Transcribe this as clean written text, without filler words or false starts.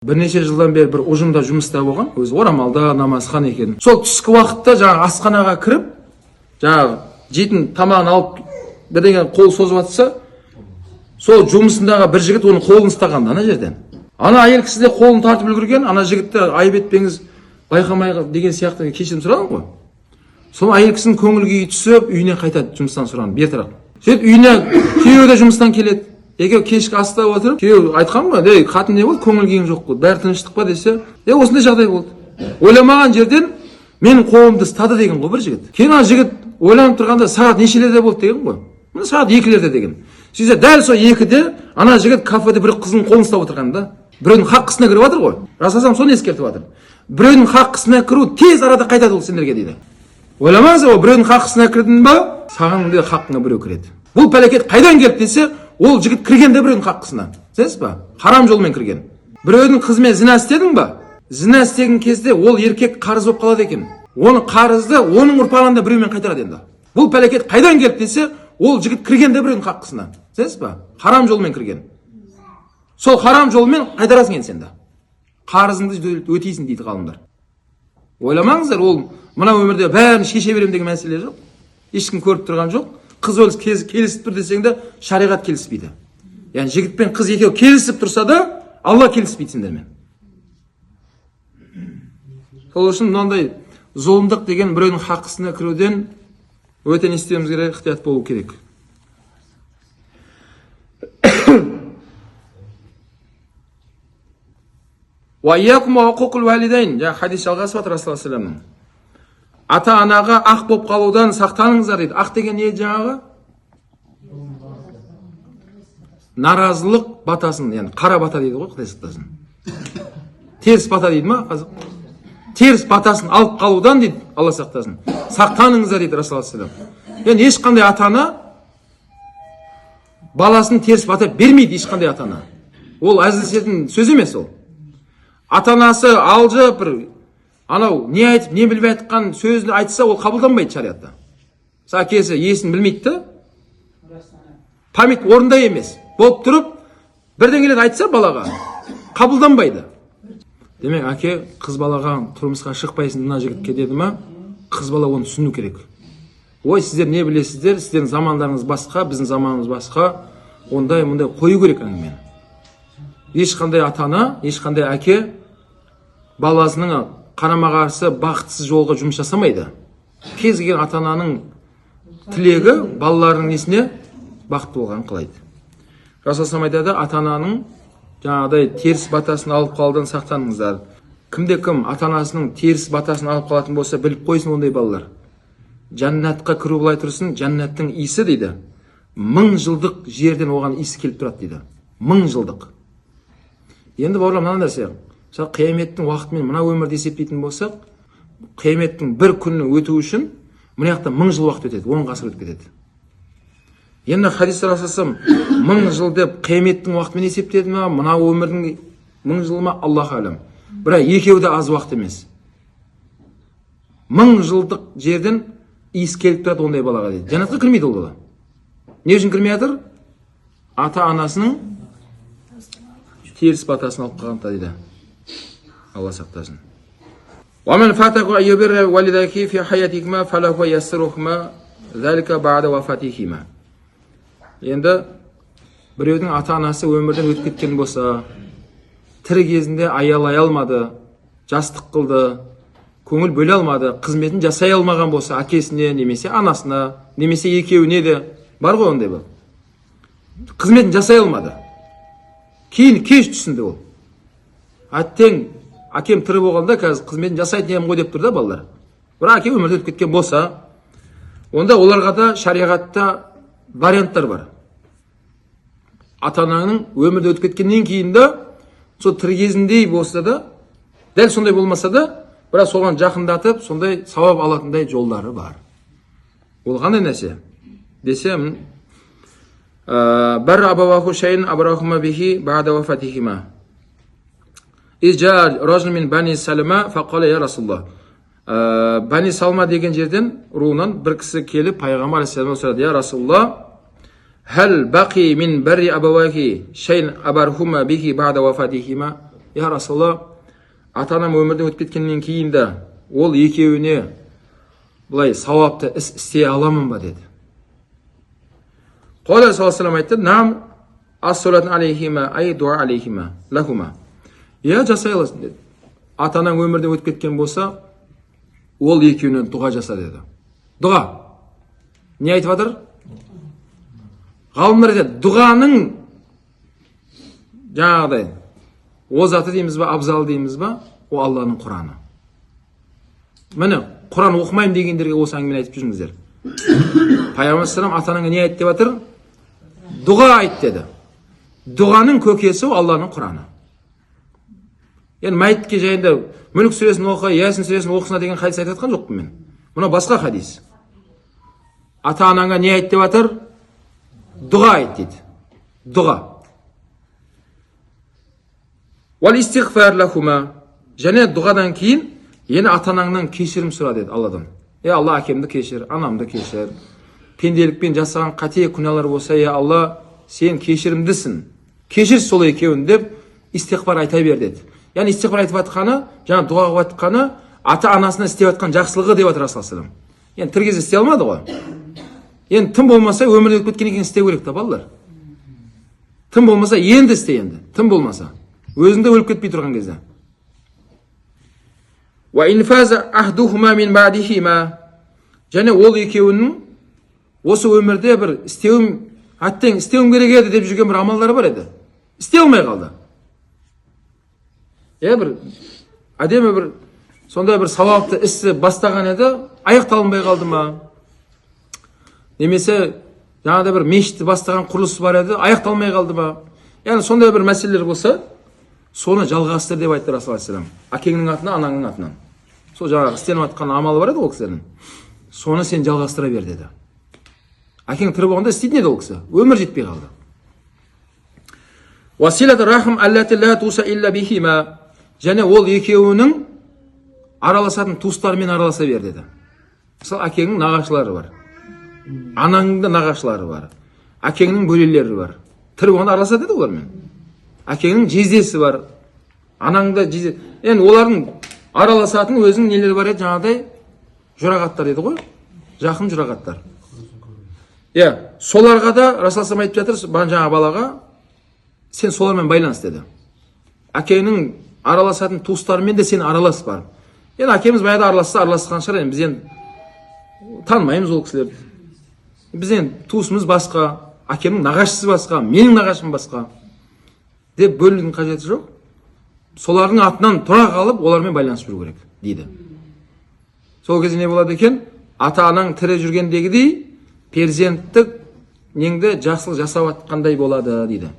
Бірнеше жылдан бері бір ұжымда жұмыста болған, өзі орамалда намазхан екен. Сол түскі уақытта жаңағы асханаға кіріп, жаңағы жейтін тамағын алып бірдеңе қол созып жатса, сол жұмысындағы бір жігіт оның қолын ұстаған ана жерден. Ана әйел кісі де қолын тартып үлгерген, ана жігітті айып етпеңіз, байқамай деген сияқты кешірім сұраған ғой. Сол әйел кісінің көңіл күйі түсіп, үйіне қайтады жұмыстан сұраған, бертарақ. Сөйтіп үйіне күйеуі де жұмыстан келеді. Екеуі кешкі аста отырып, күйеуі айтқан ғой, "Ей, қатын не болды? Көңіл күйің жоқ қой. Бәрі тыныштық па?" десе, осындай жағдай болды. Ойламаған жерден менің қолымды ұстады деген ғой бір жігіт. Кейін ана жігіт ойланып тұрғанда сағат нешелерде болды деген ғой. Міне сағат 2-лерде деген. Сөйтсе дәл сол 2-де ана жігіт кафеде бір қызның қолын ұстап отырған да. Біреудің хаққысына кіріп жатыр ғой. Расасам соны ескертіп жатыр. Біреудің хаққысына кіру тез арада қайтады ол сендерге дейді. Ойламаңыз, ол біреудің хаққысына кірдің ба, саған да хаққыңа біреу кіреді. Бұл пәлекет қайдан келді десе, ол жігіт кірген де біреудің хаққысына. Сенесіз ба? Харам жолмен кірген. Біреудің қызымен зина істедің ба? Зина істеген кезде ол еркек қарыз болып қалады екен. Оны қарызды оның ұрпағынан да біреумен қайтарады енді. Бұл пәлекет қайдан келді десе, ол жігіт кірген де біреудің хаққысына. Сенесіз ба? Харам жолмен кірген. Сол харам жолмен қайтарасың енді сенде. Қарызыңды өтейсің дейді ғалымдар. Ойламаңыздар, ол мына өмірде бәрін шеше берем деген мәселе жоқ. Ешкім көріп тұрған жоқ. Қыз өліс келісіп тұр десең де, шариғат келіспейді. Яғни жігіт пен қыз екеуі келісіп тұрса да, Алла келіспейді сендермен. Сол үшін мынандай зұлымдық деген біреудің хаққысына кіруден өте не істеуіміз керек, ықтият болу керек. Уайякум уақуқул валидайн. Хадис жалғасы бар Расулуллах саллаллаху алейхи. Ата-анаға ақ болып қалудан сақтаныңыздар дейді. Ақ деген не жаңағы? Наразылық батасын, яғни қара бата дейді ғой, Құдай сақтасын. Теріс бата дейді ма қазір? Теріс батасын алып қалудан дейді, Алла сақтасын. Сақтаныңыздар дейді Расулуллах саллаллаху алейхи. Яғни ешқандай ата-ана баласын теріс бата бермейді, ешқандай ата-ана. Ол әзілсетін сөз емес ол. Ата-анасы алжып бір анау не айтып, не біліп айтқан сөзді айтса, ол қабылданбайды шариғатта. Әкесі есін білмейді да, память орында емес. Болып тұрып, бірдеңелерді айтса балаға, қабылданбайды. Демек, әке қыз балаға тұрмысқа шықпайсың мына жігітке деді ма, қыз бала оны түсіну керек. Ой, сіздер не білесіздер, сіздердің замандарыңыз басқа, біздің заманымыз басқа, ондай-мұндай қою керек әңгімені. Ешқандай ата-ана, ешқандай әке баласының қарама-қарсы бақытсыз жолға жұмыс жасамайды. Кез келген ата-ананың тілегі балаларының несіне бақытты болғанын қалайды. Расулullah айтады, ата-ананың жаңағыдай теріс батасын алып қалудан сақтаныңыздар. Кімде-кім ата-анасының теріс батасын алып қалатын болса, біліп қойсын ондай балалар. Жәннатқа кіру былай тұрсын, жәннаттың иісі дейді. 1000 жылдық жерден оған иісі келіп тұрады дейді. 1000 жылдық. Енді бауырлар, мына нәрсе. Мысалы, қияметтің уақытымен мына өмірді есептейтін болсақ, қияметтің бір күні өту үшін мына жақта 1000 жыл уақыт өтеді, 10 ғасыр өтіп кетеді. Енді хадисте расасам 1000 жыл деп қияметтің уақытымен есептеді ме, мына өмірдің 1000 жылы ма, Аллах алам. Бірақ екеуі де аз уақыт емес. 1000 жылдық жерден иіс келіп тұрады ондай балаға дейді. Жәннатқа кірмейді ол бала. Не үшін кірмей жатыр? Ата-анасының теріс батасын алып қалғанда дейді. Алла сақтасын. وَمَنْ فَاتَكُ أَيُّبِرَّ وَلِدَيْهِ فِي حَيَاتِهِمَا فَلَهُ يَسِّرُهُمَا ذَلِكَ بَعْدَ وَفَاتِهِمَا. Енді біреудің ата-анасы өмірден өтіп кеткен болса, тірі кезінде аялай алмады, жастық қылды, көңіл бөле алмады, қызметін жасай алмаған болса, әкесіне, немесе анасына, немесе екеуіне де бар ғой ондай бұл. Қызметін жасай алмады. Кейін кеш түсінді ол. Әттең, әкем тірі болғанда қазір қызметін жасайтын едім ғой деп тұр да балалар. Бірақ әке өмірден өтіп кеткен болса, онда оларға да шариғатта варианттар бар. Ата-ананың өмірден өтіп кеткеннен кейін де, сол тірі кезіндей болса да, дәл сондай болмаса да, бірақ соған жақындатып, сондай сауап алатындай жолдары бар. Ол қандай нәрсе? Десем, бір абаваху шайын абарахума бихи ба'да вафатихима. Изжа ражул мин бани салама фақала я Расулаллах. Бани Салма деген жерден руынан бір кісі келіп пайғамбар алейхиссалам сұрады: "Я Расулаллах, хал бақи мин барри абавахи шайын абарахума бихи ба'да вафатихима?" Я Расулалла, ата анам өмірден өтіп кеткеннен кейін де ол екеуіне былай сауапты іс істей аламын ба деді. Қала саллаллаху алейхи айтты, нам ас-салату алейхима ай дуа алейхима лахума. Я жасай аласың деді. Ата анаң өмірден өтіп кеткен болса, ол екеуінен дұға жаса деді. Дұға. Не айтып жатыр? Ғалымдар айтады, дұғаның жаңағыдай озаты дейміз ба, абзалы дейміз ба, ол Алланың Құраны. Міне, Құран оқымаймын дегендерге осы әңгімені айтып жүріңіздер. Пайғамбар салам ата анаңа не айт деп жатыр? Дұға айт деді. Дұғаның көкесі ол Алланың Құраны. Енді мәйітке жайында Мүлік сүресін оқы, Ясин сүресін оқысына деген хадис айтып жатқан жоқпын мен. Мына басқа хадис. Ата анаңа не айт деп жатыр? Дұға айт дейді. Дұға. Вал истигфар лахума. Және дұғадан кейін енді ата анаңнан кешірім сұра деді Алладан. Алла, әкемді кешір, анамды кешір. Пенделікпен жасаған қате күнәлар болса, Алла, сен кешірімдісің. Кешір сол екеуін деп истигфар айта бер деді. Яғни истигфар айтып жатқаны, жаңа дұға қылып жатқаны, ата анасына істеп жатқан жақсылығы деп жатыр Расулаллах. Енді тірі кезде істей алмады ғой. Енді тым болмаса өмірден өтіп кеткеннен кейін істеу керек та балалар. Тым болмаса енді істе енді. Тым болмаса. Өзіңде өліп кетпей тұрған кезде. Ва инфаза ахдухума мин бадихима. Және ол екеуінің осы өмірде бір істеуім керек еді деп жүрген бір амалдары бар еді. Істей алмай қалды. Бір әдемі бір сондай бір сауапты істі бастаған еді, аяқталынбай қалды ма? Немесе жаңағыдай бір мешітті бастаған құрылысы бар еді, аяқталмай қалды ма? Яғни сондай бір мәселелер болса, соны жалғастыр деп айтты Расулаллах саллаллаху алейхи вассалам. Әкеңнің атынан, анаңның атынан. Сол жаңағы істеніп жатқан амалы бар еді ол кісінің. Соны сен жалғастыра бер деді. Әкең тірі болғанда істейтін еді ол кісі. Өмір жетпей қалды. Василат рахм аллати ла туса илля бихима. Және ол екеуінің араласатын туыстарымен араласа бер деді. Мысалы, әкеңнің нағашылары бар. Анаңның да нағашылары бар. Әкеңнің бөлелері бар. Тірі болғанда араласа деді олармен. Әкеңнің жездесі бар. Анаңда жездесі. Енді олардың араласатын өзінің нелері бар еді, жаңағыдай жұрағаттар еді ғой. Жақын жұрағаттар. Соларға да Расулаллах айтып жатыр, жаңа балаға, сен солармен байланыс деді. Әкеңнің араласатын туыстарымен де сен аралас бар. Енді әкеміз баяда араласқан шығар, біз енді танымаймыз ол кісілерді. Біз енді туысымыз басқа, әкемнің нағашысы басқа, менің нағашым басқа деп бөлудің қажеті жоқ. Солардың атынан тұра қалып, олармен байланыс жүру керек дейді. Сол кезде не болады екен? Ата анаң тірі жүргендегідей перзенттік неңді жақсылық жасап атқандай болады дейді.